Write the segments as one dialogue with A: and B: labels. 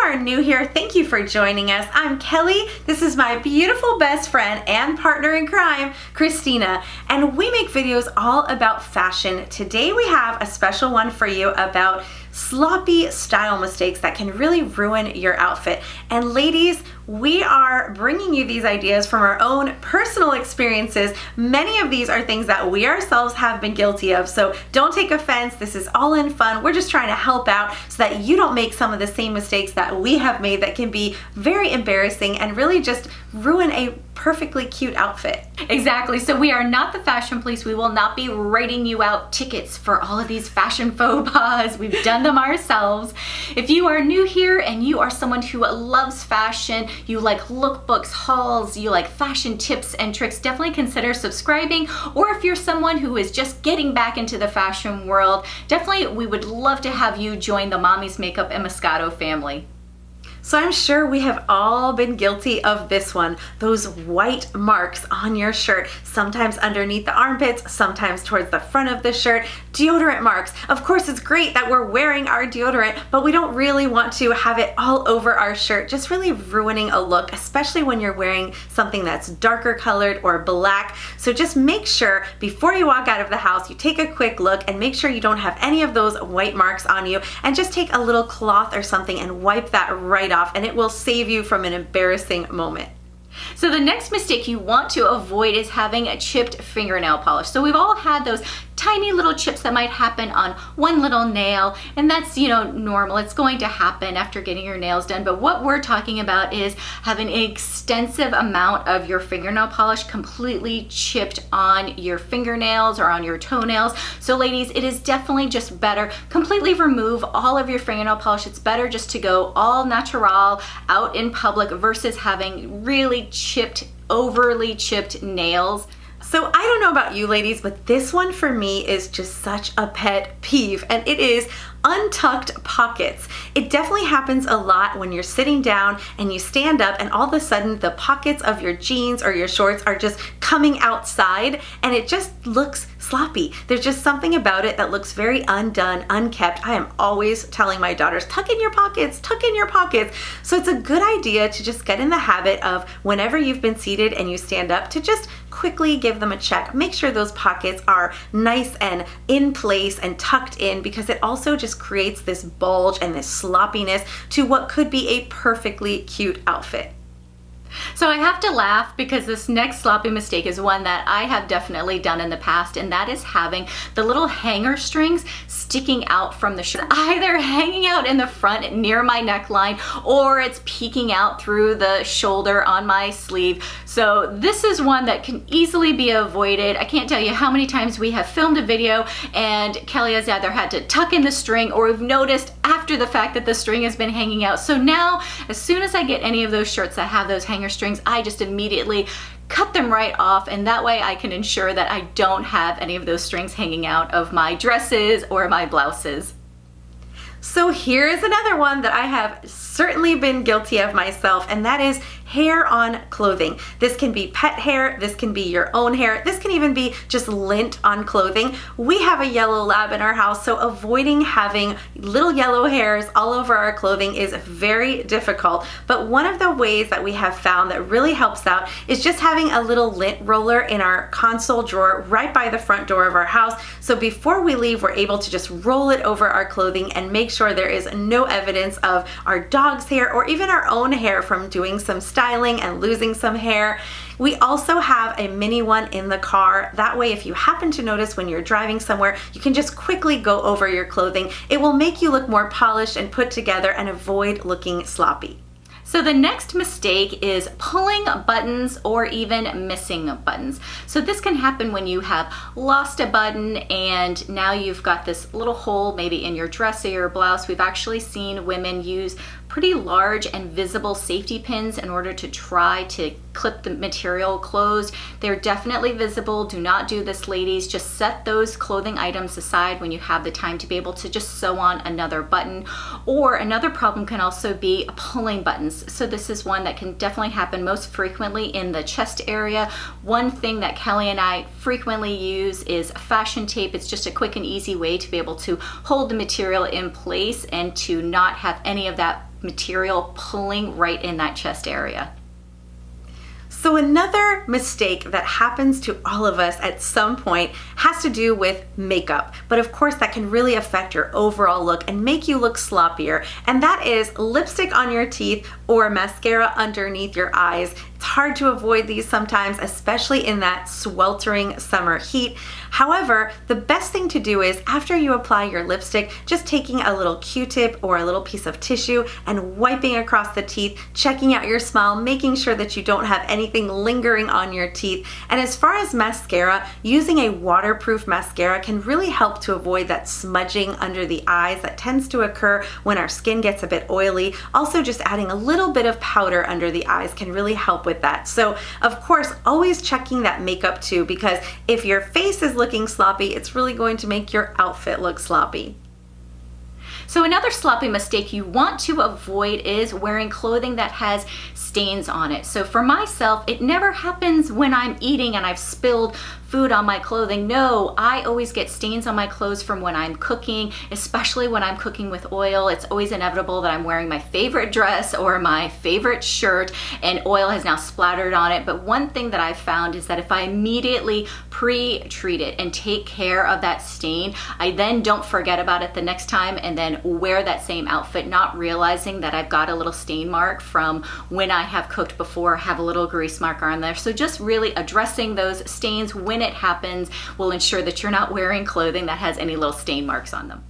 A: are new here, thank you for joining us. I'm Kelly. This is my beautiful best friend and partner in crime, Christina, and we make videos all about fashion. Today we have a special one for you about sloppy style mistakes that can really ruin your outfit. And ladies, we are bringing you these ideas from our own personal experiences. Many of these are things that we ourselves have been guilty of, so don't take offense. This is all in fun. We're just trying to help out so that you don't make some of the same mistakes that we have made that can be very embarrassing and really just ruin a perfectly cute outfit.
B: Exactly. So we are not the fashion police. We will not be writing you out tickets for all of these fashion faux pas. We've done them ourselves. If you are new here and you are someone who loves fashion, you like lookbooks, hauls, you like fashion tips and tricks, definitely consider subscribing. Or if you're someone who is just getting back into the fashion world, definitely we would love to have you join the Mommy's Makeup and Moscato family.
A: So I'm sure we have all been guilty of this one, those white marks on your shirt, sometimes underneath the armpits, sometimes towards the front of the shirt, deodorant marks. Of course, it's great that we're wearing our deodorant, but we don't really want to have it all over our shirt, just really ruining a look, especially when you're wearing something that's darker colored or black. So just make sure before you walk out of the house, you take a quick look and make sure you don't have any of those white marks on you, and just take a little cloth or something and wipe that right off, and it will save you from an embarrassing moment.
B: So the next mistake you want to avoid is having a chipped fingernail polish. So we've all had those tiny little chips that might happen on one little nail, and that's, normal. It's going to happen after getting your nails done. But what we're talking about is having an extensive amount of your fingernail polish completely chipped on your fingernails or on your toenails. So ladies, it is definitely just better. Completely remove all of your fingernail polish. It's better just to go all natural out in public versus having really chipped, overly chipped nails.
A: So I don't know about you ladies, but this one for me is just such a pet peeve, and it is untucked pockets. It definitely happens a lot when you're sitting down and you stand up and all of a sudden the pockets of your jeans or your shorts are just coming outside, and it just looks sloppy. There's just something about it that looks very undone, unkept. I am always telling my daughters, tuck in your pockets, tuck in your pockets. So it's a good idea to just get in the habit of whenever you've been seated and you stand up to just quickly give them a check. Make sure those pockets are nice and in place and tucked in, because it also just creates this bulge and this sloppiness to what could be a perfectly cute outfit.
B: So I have to laugh because this next sloppy mistake is one that I have definitely done in the past, and that is having the little hanger strings sticking out from the shirt, either hanging out in the front near my neckline or it's peeking out through the shoulder on my sleeve. So this is one that can easily be avoided. I can't tell you how many times we have filmed a video and Kelly has either had to tuck in the string or we've noticed after the fact that the string has been hanging out. So now, as soon as I get any of those shirts that have those hanger strings, I just immediately cut them right off, and that way I can ensure that I don't have any of those strings hanging out of my dresses or my blouses.
A: So here is another one that I have certainly been guilty of myself, and that is hair on clothing. This can be pet hair, this can be your own hair, this can even be just lint on clothing. We have a yellow lab in our house, so avoiding having little yellow hairs all over our clothing is very difficult. But one of the ways that we have found that really helps out is just having a little lint roller in our console drawer right by the front door of our house. So before we leave, we're able to just roll it over our clothing and make sure there is no evidence of our dog's hair or even our own hair from doing some styling and losing some hair. We also have a mini one in the car. That way, if you happen to notice when you're driving somewhere, you can just quickly go over your clothing. It will make you look more polished and put together and avoid looking sloppy.
B: So the next mistake is pulling buttons or even missing buttons. So this can happen when you have lost a button and now you've got this little hole maybe in your dress or your blouse. We've actually seen women use pretty large and visible safety pins in order to try to clip the material closed. They're definitely visible. Do not do this, ladies. Just set those clothing items aside when you have the time to be able to just sew on another button. Or another problem can also be pulling buttons. So this is one that can definitely happen most frequently in the chest area. One thing that Kelly and I frequently use is fashion tape. It's just a quick and easy way to be able to hold the material in place and to not have any of that material pulling right in that chest area.
A: So another mistake that happens to all of us at some point has to do with makeup. But of course that can really affect your overall look and make you look sloppier. And that is lipstick on your teeth or mascara underneath your eyes. It's hard to avoid these sometimes, especially in that sweltering summer heat. However, the best thing to do is after you apply your lipstick, just taking a little Q-tip or a little piece of tissue and wiping across the teeth, checking out your smile, making sure that you don't have anything lingering on your teeth. And as far as mascara, using a waterproof mascara can really help to avoid that smudging under the eyes that tends to occur when our skin gets a bit oily. Also, just adding a little bit of powder under the eyes can really help with that. So of course, always checking that makeup too, because if your face is looking sloppy, it's really going to make your outfit look sloppy.
B: So another sloppy mistake you want to avoid is wearing clothing that has stains on it. So for myself, it never happens when I'm eating and I've spilled food on my clothing. No, I always get stains on my clothes from when I'm cooking, especially when I'm cooking with oil. It's always inevitable that I'm wearing my favorite dress or my favorite shirt and oil has now splattered on it. But one thing that I've found is that if I immediately pre-treat it and take care of that stain, I then don't forget about it the next time and then wear that same outfit, not realizing that I've got a little stain mark from when I have cooked before, have a little grease mark on there. So just really addressing those stains when it happens will ensure that you're not wearing clothing that has any little stain marks on them.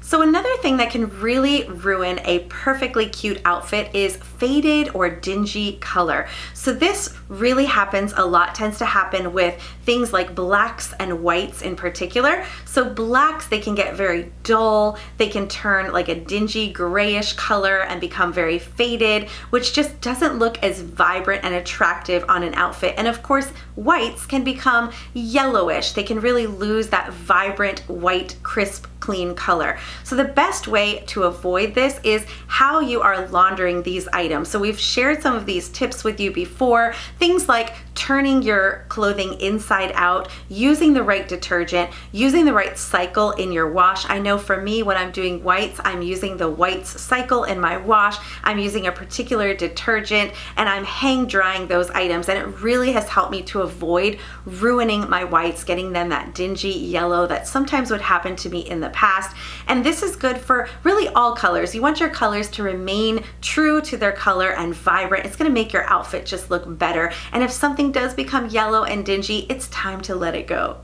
A: So another thing that can really ruin a perfectly cute outfit is faded or dingy color. So this really happens a lot, tends to happen with things like blacks and whites in particular. So blacks, they can get very dull, they can turn like a dingy grayish color and become very faded, which just doesn't look as vibrant and attractive on an outfit. And of course, whites can become yellowish. They can really lose that vibrant white, crisp, clean color. So the best way to avoid this is how you are laundering these items. So we've shared some of these tips with you before, things like turning your clothing inside out, using the right detergent, using the right cycle in your wash. I know for me, when I'm doing whites, I'm using the whites cycle in my wash. I'm using a particular detergent and I'm hang drying those items, and it really has helped me to avoid ruining my whites, getting them that dingy yellow that sometimes would happen to me in the past. And this is good for really all colors. You want your colors to remain true to their color and vibrant. It's going to make your outfit just look better. And if something does become yellow and dingy, it's time to let it go.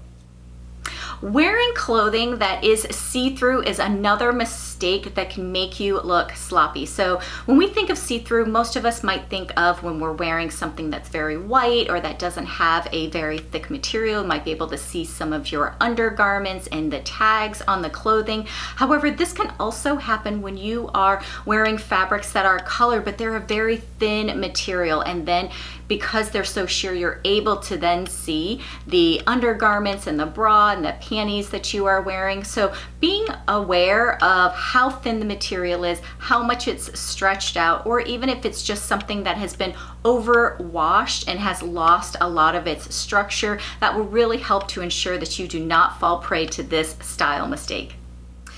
B: Wearing clothing that is see-through is another mistake that can make you look sloppy. So when we think of see-through, most of us might think of when we're wearing something that's very white or that doesn't have a very thick material. You might be able to see some of your undergarments and the tags on the clothing. However, this can also happen when you are wearing fabrics that are colored, but they're a very thin material, and then because they're so sheer, you're able to then see the undergarments and the bra and the panties that you are wearing. So being aware of how thin the material is, how much it's stretched out, or even if it's just something that has been overwashed and has lost a lot of its structure, that will really help to ensure that you do not fall prey to this style mistake.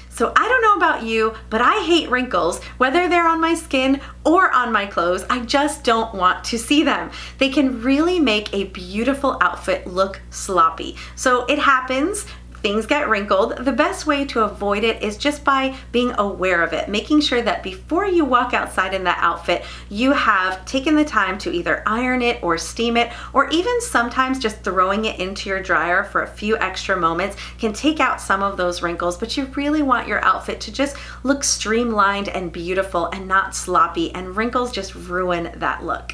A: So I don't know about you, but I hate wrinkles, whether they're on my skin or on my clothes. I just don't want to see them. They can really make a beautiful outfit look sloppy. So it happens. Things get wrinkled. The best way to avoid it is just by being aware of it, making sure that before you walk outside in that outfit, you have taken the time to either iron it or steam it, or even sometimes just throwing it into your dryer for a few extra moments can take out some of those wrinkles. But you really want your outfit to just look streamlined and beautiful and not sloppy, and wrinkles just ruin that look.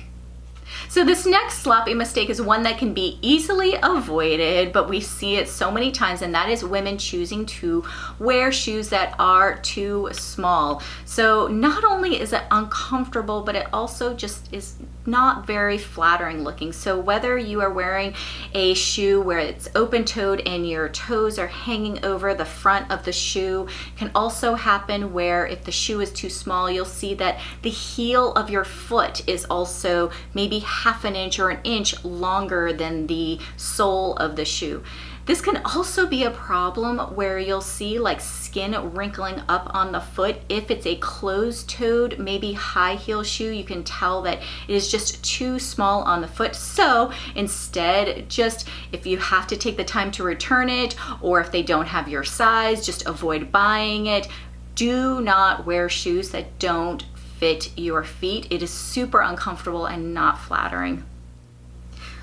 B: So this next sloppy mistake is one that can be easily avoided, but we see it so many times, and that is women choosing to wear shoes that are too small. So not only is it uncomfortable, but it also just is not very flattering looking. So whether you are wearing a shoe where it's open-toed and your toes are hanging over the front of the shoe, can also happen where if the shoe is too small, you'll see that the heel of your foot is also maybe half an inch or an inch longer than the sole of the shoe. This can also be a problem where you'll see like skin wrinkling up on the foot. If it's a closed-toed, maybe high heel shoe, you can tell that it is just too small on the foot. So instead, just if you have to take the time to return it, or if they don't have your size, just avoid buying it. Do not wear shoes that don't fit your feet. It is super uncomfortable and not flattering.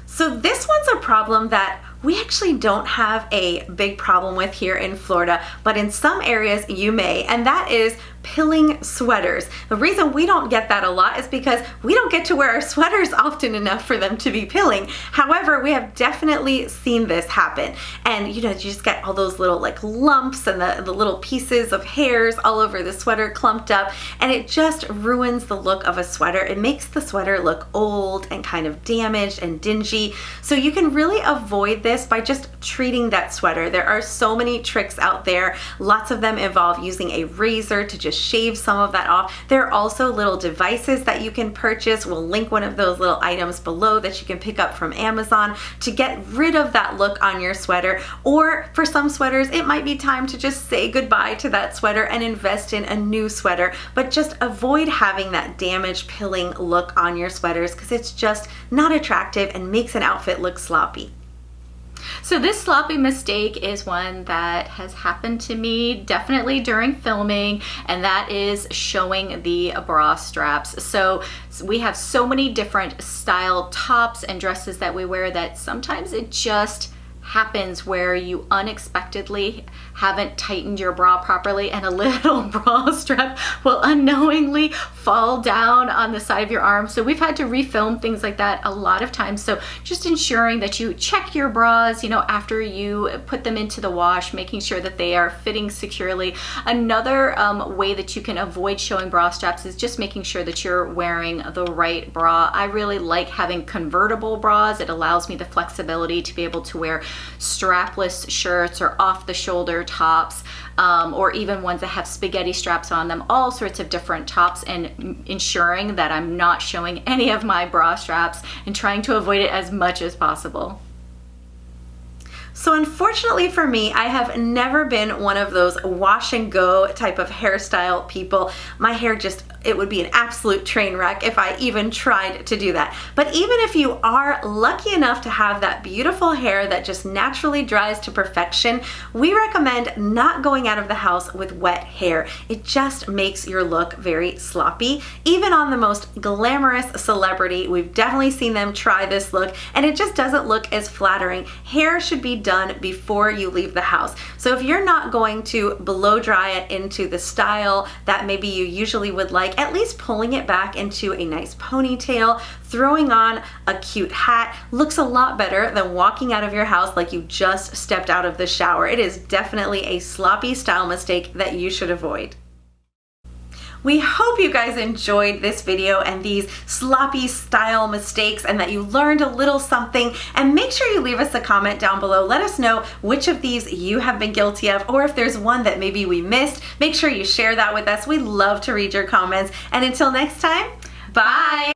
A: So this one's a problem that we actually don't have a big problem with here in Florida, but in some areas you may, and that is pilling sweaters. The reason we don't get that a lot is because we don't get to wear our sweaters often enough for them to be pilling. However, we have definitely seen this happen. And you know, you just get all those little like lumps and the little pieces of hairs all over the sweater clumped up, and it just ruins the look of a sweater. It makes the sweater look old and kind of damaged and dingy. So you can really avoid this by just treating that sweater. There are so many tricks out there. Lots of them involve using a razor to just shave some of that off. There are also little devices that you can purchase. We'll link one of those little items below that you can pick up from Amazon to get rid of that look on your sweater. Or for some sweaters, it might be time to just say goodbye to that sweater and invest in a new sweater, but just avoid having that damaged pilling look on your sweaters because it's just not attractive and makes an outfit look sloppy.
B: So this sloppy mistake is one that has happened to me definitely during filming, and that is showing the bra straps. So we have so many different style tops and dresses that we wear that sometimes it just happens where you unexpectedly haven't tightened your bra properly and a little bra strap will unknowingly fall down on the side of your arm. So we've had to refilm things like that a lot of times. So just ensuring that you check your bras, you know, after you put them into the wash, making sure that they are fitting securely. Another way that you can avoid showing bra straps is just making sure that you're wearing the right bra. I really like having convertible bras. It allows me the flexibility to be able to wear strapless shirts or off the shoulder tops, or even ones that have spaghetti straps on them, all sorts of different tops, and ensuring that I'm not showing any of my bra straps and trying to avoid it as much as possible.
A: So unfortunately for me, I have never been one of those wash and go type of hairstyle people. My hair just, it would be an absolute train wreck if I even tried to do that. But even if you are lucky enough to have that beautiful hair that just naturally dries to perfection, we recommend not going out of the house with wet hair. It just makes your look very sloppy. Even on the most glamorous celebrity, we've definitely seen them try this look, and it just doesn't look as flattering. Hair should be done before you leave the house. So if you're not going to blow dry it into the style that maybe you usually would like, at least pulling it back into a nice ponytail, throwing on a cute hat looks a lot better than walking out of your house like you just stepped out of the shower. It is definitely a sloppy style mistake that you should avoid. We hope you guys enjoyed this video and these sloppy style mistakes, and that you learned a little something. And make sure you leave us a comment down below. Let us know which of these you have been guilty of, or if there's one that maybe we missed. Make sure you share that with us. We love to read your comments. And until next time, bye.